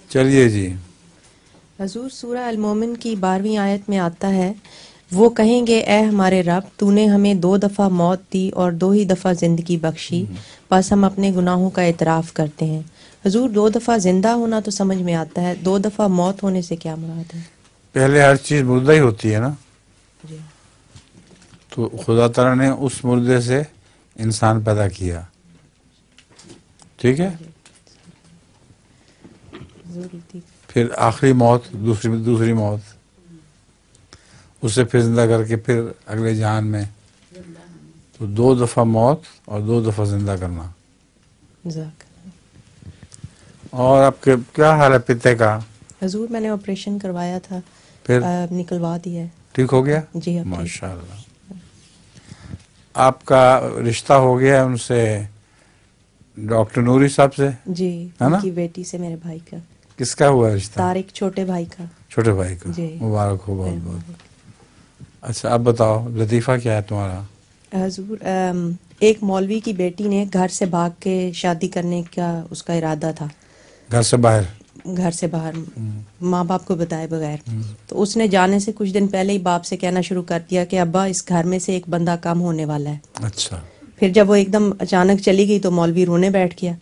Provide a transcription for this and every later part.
چلیے جی. حضور سورہ المومن کی 12ویں آیت میں آتا ہے وہ کہیں گے اے ہمارے رب تو نے ہمیں 2 دفعہ موت دی اور 2 ہی دفعہ زندگی بخشی، بس ہم اپنے گناہوں کا اعتراف کرتے ہیں. حضور 2 دفعہ زندہ ہونا تو سمجھ میں آتا ہے، 2 دفعہ موت ہونے سے کیا مراد ہے؟ پہلے ہر چیز مردہ ہی ہوتی ہے نا، جی. تو خدا تعالیٰ نے اس مردے سے انسان پیدا کیا. ٹھیک ہے. جی حضور پھر آخری موت دوسری موت، اسے پھر زندہ کر کے پھر اگلے جہان میں، تو 2 دفعہ موت اور 2 دفعہ زندہ کرنا. جزاک. اور آپ کے کیا حال ہے پتے کا؟ حضور میں نے آپریشن کروایا تھا، پھر نکلوا دیا ہے. ٹھیک ہو گیا؟ جی اب ٹھیک. ماشاء اللہ. آپ کا رشتہ ہو گیا ان سے، ڈاکٹر نوری صاحب سے؟ جی ہے ان نا؟ کی بیٹی سے میرے بھائی کا. کس کا ہوا رشتہ؟ طارق چھوٹے بھائی کا. چھوٹے بھائی کا. جی مبارک ہو بہت بہت. اچھا اب بتاؤ لطیفہ کیا ہے تمہارا؟ حضور ایک مولوی کی بیٹی نے گھر سے بھاگ کے شادی کرنے کا اس کا ارادہ تھا، گھر سے باہر؟ گھر سے باہر ماں باپ کو بتائے بغیر. تو اس نے جانے سے کچھ دن پہلے ہی باپ سے کہنا شروع کر دیا کہ ابا اس گھر میں سے ایک بندہ کم ہونے والا ہے. اچھا. پھر جب وہ ایک دم اچانک چلی گئی تو مولوی رونے بیٹھ گیا،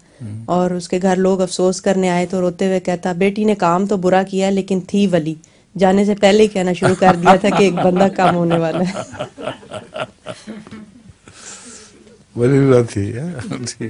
اور اس کے گھر لوگ افسوس کرنے آئے تو روتے ہوئے کہتا بیٹی نے کام تو برا کیا لیکن تھی ولی، جانے سے پہلے ہی کہنا شروع کر دیا تھا کہ ایک بندہ کم ہونے والا ہے. ولی تھی.